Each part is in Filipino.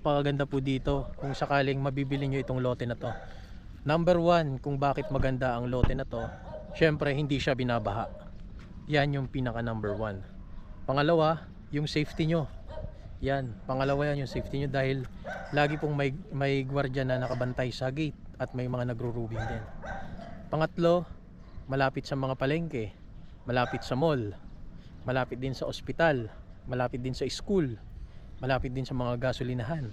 Napakaganda po dito kung sakaling mabibili nyo itong lote na to. Number one, kung bakit maganda ang lote na to, syempre hindi siya binabaha. Yan yung pinaka number one. Pangalawa, yung safety nyo. Yan, pangalawa yan yung safety nyo dahil lagi pong may gwardiya na nakabantay sa gate at may mga nagro-roobing din. Pangatlo, malapit sa mga palengke, malapit sa mall, malapit din sa ospital, malapit din sa school, malapit din sa mga gasolinahan.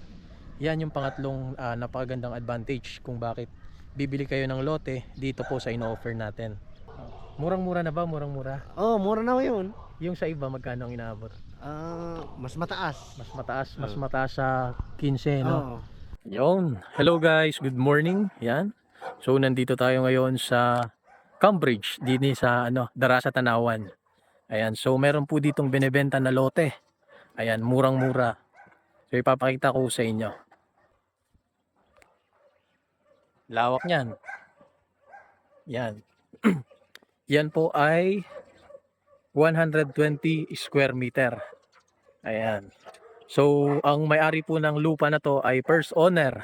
Yan yung pangatlong napakagandang advantage kung bakit bibili kayo ng lote dito po sa ino-offer natin. Murang-mura na ba? Murang-mura? Oh, mura na yun. Yung sa iba magkano ang inaabot? Mas mataas. Mas mataas sa 15, no? Oo. Yon. Hello guys, good morning. Yan. So nandito tayo ngayon sa Cambridge, dito sa Darasa Tanawan. Ayan, so meron po ditong binebenta na lote. Ayan, murang-mura. So ipapakita ko sa inyo. Lawak niyan. Yan. Yan po ay 120 square meter. Ayan. So ang may-ari po ng lupa na to ay first owner.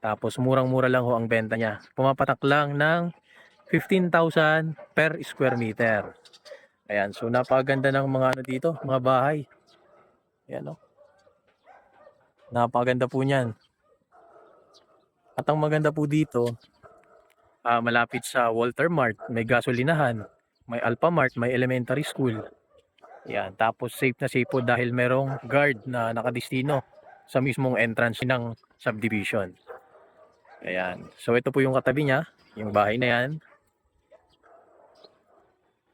Tapos murang-mura lang ho ang benta niya. Pumapatak lang ng 15,000 per square meter. Ayan, so napakaganda ng mga dito, mga bahay. Ayan, no? Napakaganda po niyan. At ang maganda po dito, malapit sa Walter Mart, may gasolinahan, may Alphamart, may elementary school. Ayan, tapos safe na safe po dahil merong guard na nakadistino sa mismong entrance ng subdivision. Ayan, so ito po yung katabi niya, yung bahay na yan.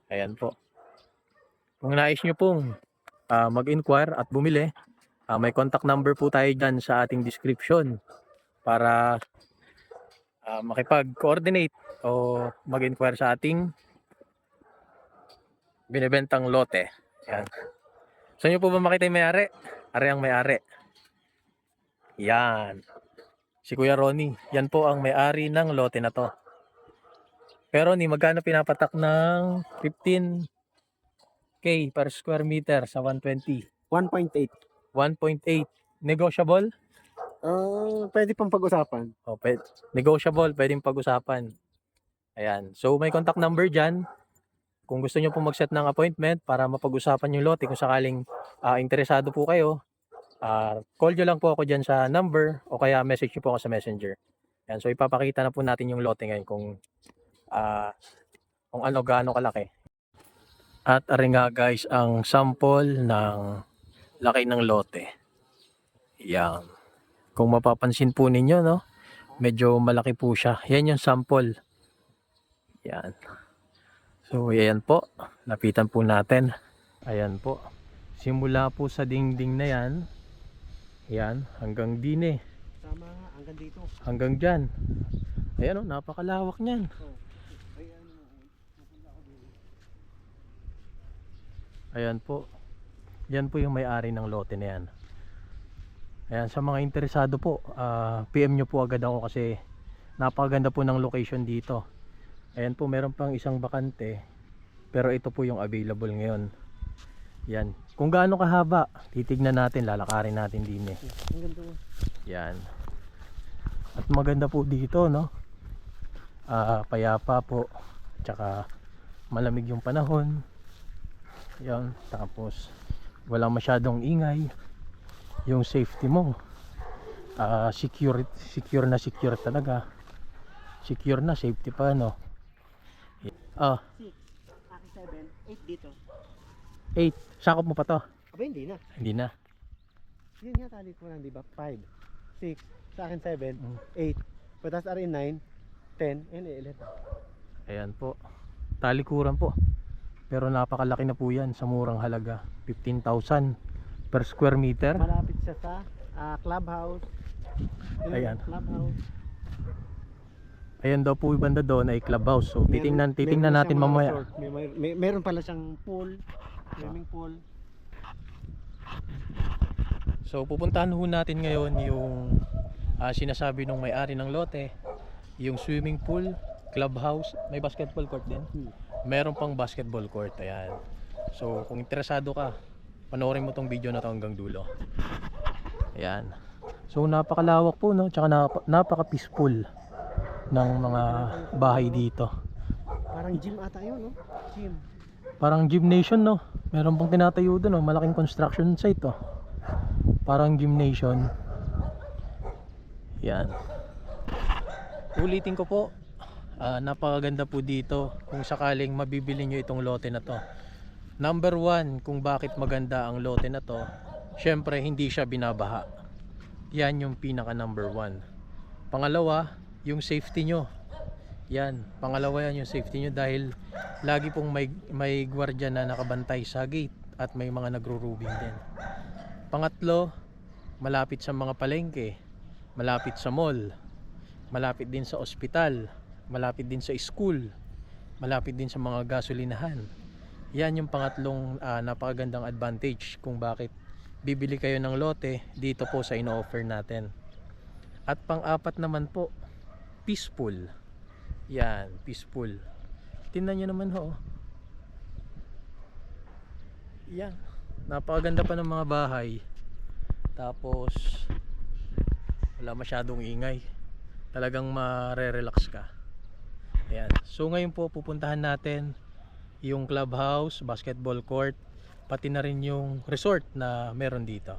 Ayan po. Kung nais nyo pong mag-inquire at bumili, may contact number po tayo dyan sa ating description para makipag-coordinate o mag-inquire sa ating binibentang lote. Yan. So nyo po ba makita yung may-ari? Ari ang may-ari. Yan. Si Kuya Ronnie. Yan po ang may-ari ng lote na to. Pero ni magkano pinapatak ng 15K per square meter sa 120? 1.8. 1.8. Negotiable? Pwede pang pag-usapan. O, negotiable, pwedeng pag-usapan. Ayan. So may contact number dyan. Kung gusto nyo pong mag-set ng appointment para mapag-usapan yung lote, kung sakaling interesado po kayo, call nyo lang po ako dyan sa number o kaya message nyo po ako sa messenger. Ayan. So ipapakita na po natin yung lote ngayon kung gaano kalaki. At ari nga guys ang sample ng laki ng lote. Yan. Kung mapapansin po ninyo, no, medyo malaki po siya. Yan yung sample. Yan. So ayan po, lapitan po natin. Ayan po. Simula po sa dingding na yan. Yan, hanggang dine. Tama, hanggang dito. Hanggang dyan. Ayan o, napakalawak niyan. Ayan po. Yan po yung may-ari ng lote na yan. Ayan, sa mga interesado po, PM nyo po agad ako kasi napakaganda po ng location dito. Ayan po, meron pang isang bakante. Pero ito po yung available ngayon. Yan. Kung gaano kahaba, titignan natin, lalakarin natin din eh. Hanggang doon. Yan. At maganda po dito, no? Payapa po. Tsaka malamig yung panahon. Yan. Tapos walang masyadong ingay. Yung safety mo. Secure na secure talaga. Secure na, safety pa, no? 6, akin 7, 8 dito. 8. Sakop mo pa to? Aba, hindi na. Hindi na. Yun nga tali ko lang, di ba? 5, 6, sa akin 7, 8. Patas rin 9, 10, and 11. Ayan po. Talikuran po. Pero napakalaki na po yan sa murang halaga. 15,000 per square meter. Malapit siya sa clubhouse. Ayan. Clubhouse. Ayan daw po banda doon ay clubhouse. So titingnan natin mamaya. Meron pala siyang pool, swimming pool. So pupuntahan ho natin ngayon yung sinasabi nung may-ari ng lote, yung swimming pool, clubhouse, may basketball court din. Meron pang basketball court. Ayan. So kung interesado ka, panoorin mo tong video na to hanggang dulo. Ayan. So napakalawak po, no? Tsaka napaka-peaceful ng mga bahay dito. Parang gym ata yun, no? Gym. Parang gymnasium, no? Meron pong tinatayo doon, no? Malaking construction site, oh. Parang gymnasium. Yan. Ulitin ko po, napakaganda po dito kung sakaling mabibili nyo itong lote na to. Number 1 kung bakit maganda ang lote na to, syempre hindi siya binabaha. Yan yung pinaka number 1. Pangalawa, yung safety nyo. Yan, pangalawa yan yung safety nyo, dahil lagi pong may gwardiya na nakabantay sa gate at may mga nagro-roobing din. Pangatlo, malapit sa mga palengke, malapit sa mall, malapit din sa ospital, malapit din sa school, malapit din sa mga gasolinahan. Yan yung pangatlong napakagandang advantage kung bakit bibili kayo ng lote dito po sa ino-offer natin. At pang-apat naman po, peaceful. Yan, peaceful. Tingnan nyo naman ho. Yan, napakaganda pa ng mga bahay. Tapos wala masyadong ingay. Talagang mare-relax ka. Ayan. So ngayon po pupuntahan natin yung clubhouse, basketball court, pati na rin yung resort na meron dito.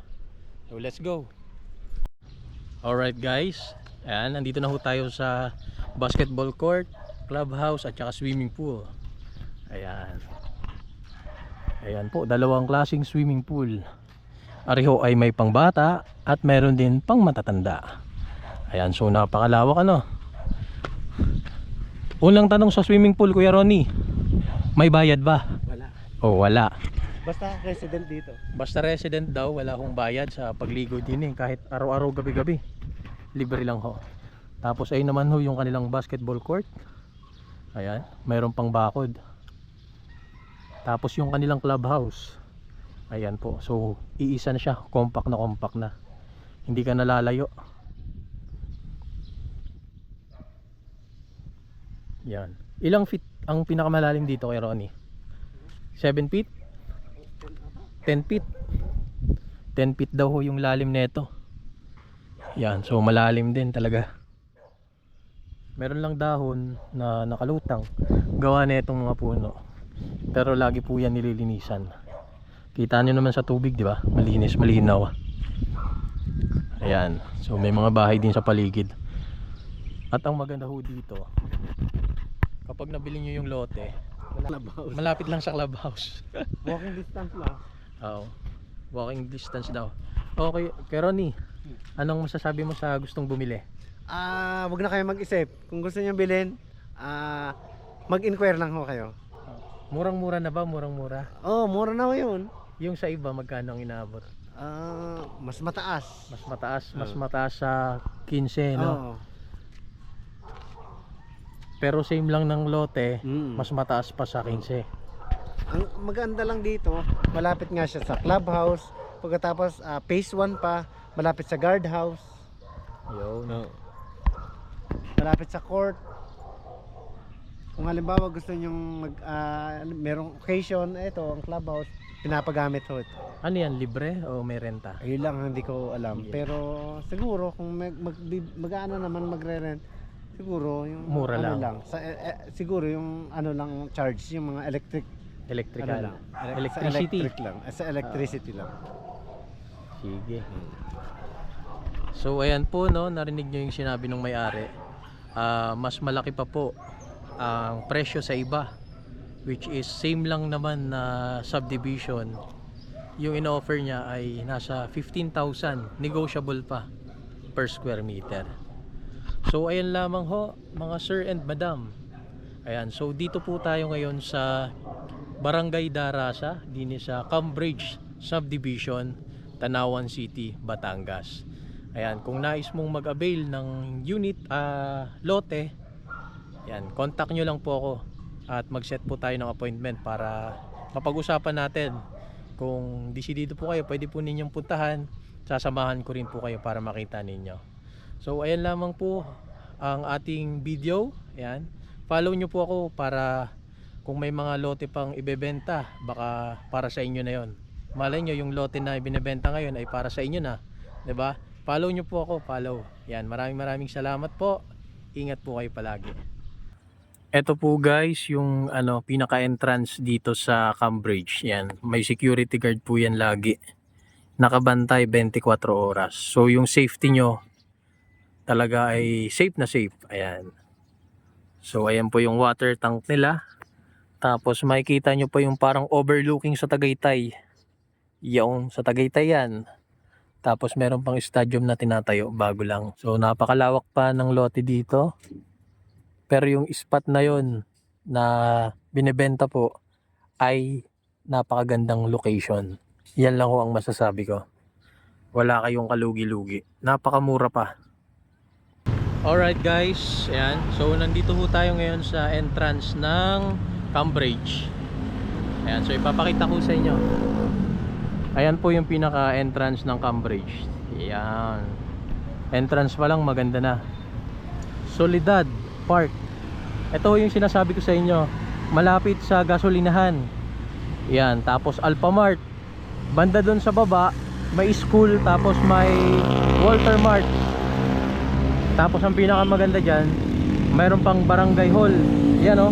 So let's go. Alright guys, ayan, nandito na ho tayo sa basketball court, clubhouse at saka swimming pool. Ayan. Ayan po, dalawang klaseng swimming pool. Ariho ay may pangbata at meron din pang matatanda. Ayan, so napakalawak, ano. Unang tanong sa swimming pool, Kuya Ronnie, may bayad ba? Wala. O wala. Basta resident dito. Basta resident daw, wala akong bayad sa pagligo din, kahit araw-araw, gabi-gabi. Libre lang ho. Tapos ay naman ho yung kanilang basketball court. Ayan, mayroon pang bakod. Tapos yung kanilang clubhouse. Ayan po. So iisa na siya, compact na. Hindi ka nalalayo. Yan. Ilang feet ang pinakamalalim dito kay Ronnie? 7 feet? 10 feet? 10 feet daw ho yung lalim nito. Yan, so malalim din talaga. Meron lang dahon na nakalutang, gawa na itong mga puno. Pero lagi po yan nililinisan. Kita nyo naman sa tubig, di ba? Malinis, malinaw. Ayan, so may mga bahay din sa paligid. At ang maganda ho dito, kapag nabili nyo yung lote, Clubhouse. malapit lang sa clubhouse. Walking distance lang. Oo, walking distance daw. Okay, kay Ronnie, anong masasabi mo sa gustong bumili? Wag na kayo mag-isip. Kung gusto niyo bilhin, mag-inquire lang ho kayo. Murang-mura na ba? Murang-mura? Oh, mura na ho yun. Yung sa iba, magkano ang inaabot? Mas mataas. Mas mataas sa 15, no? Oo. Pero same lang ng lote, Mm. mas mataas pa sa 15. Ang maganda lang dito, malapit nga siya sa clubhouse. Pagkatapos, phase 1 pa, malapit sa guardhouse. Yun. Malapit sa court. Kung halimbawa gusto nyong merong occasion, ito ang clubhouse, pinapagamit ho ito. Ano yan, libre o may renta? Ayun lang hindi ko alam. Yeah. Pero siguro kung mag-ano naman magre-rent, siguro yung Mura ano lang. Sa siguro yung ano lang charge yung mga Electrical. ano lang. Electricity. Sa electric lang. Sa electricity lang. Sige. So ayan po, no, narinig nyo yung sinabi ng may-ari. Mas malaki pa po ang presyo sa iba, which is same lang naman na subdivision. Yung in-offer niya ay nasa 15,000, negotiable pa per square meter. So ayan lamang ho, mga sir and madam. Ayan, so dito po tayo ngayon sa Barangay Darasa, din sa Cambridge Subdivision, Tanawan City, Batangas. Ayan, kung nais mong mag-avail ng unit, lote, ayan, contact nyo lang po ako at mag-set po tayo ng appointment para mapag-usapan natin. Kung decidido po kayo, pwede po ninyong puntahan, sasamahan ko rin po kayo para makita ninyo. So ayan lamang po ang ating video. Ayan, follow nyo po ako para kung may mga lote pang ibebenta, baka para sa inyo na yon. Malay nyo yung lote na ibinebenta ngayon ay para sa inyo na, 'di ba? Follow nyo po ako, follow. Yan, maraming salamat po. Ingat po kayo palagi. Ito po guys, yung pinaka-entrance dito sa Cambridge. Yan, may security guard po yan lagi. Nakabantay 24 oras. So yung safety nyo talaga ay safe na safe. Ayan. So ayan po yung water tank nila. Tapos makikita nyo pa yung parang overlooking sa Tagaytay. Yung sa Tagaytay yan. Tapos meron pang stadium na tinatayo bago lang. So napakalawak pa ng lote dito. Pero yung spot na yon na binebenta po ay napakagandang location. Yan lang ho ang masasabi ko. Wala kayong kalugi-lugi. Napakamura pa. Alright guys, ayan. So nandito ho tayo ngayon sa entrance ng Cambridge. Ayan, so ipapakita ko sa inyo. Ayan po yung pinaka-entrance ng Cambridge. Ayan. Entrance pa lang maganda na. Soledad Park. Ito yung sinasabi ko sa inyo. Malapit sa gasolinahan. Ayan, tapos Alphamart. Banda doon sa baba, may school, tapos may Walter Mart. Tapos ang pinakamaganda dyan, mayroon pang barangay hall. Yan o.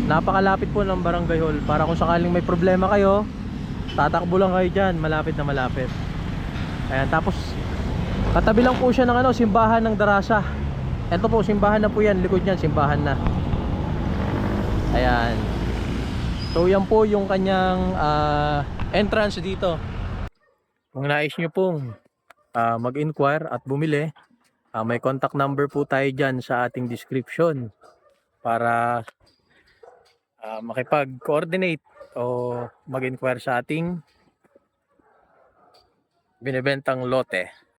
Napakalapit po ng barangay hall. Para kung sakaling may problema kayo, tatakbo lang kayo dyan. Malapit na malapit. Ayan, tapos katabi lang po siya ng simbahan ng Darasa. Ito po, simbahan na po yan. Likod niyan, simbahan na. Ayan. So yan po yung kanyang entrance dito. Kung nais nyo pong mag-inquire at bumili, may contact number po tayo dyan sa ating description para makipag-coordinate o mag-inquire sa ating binibentang lote.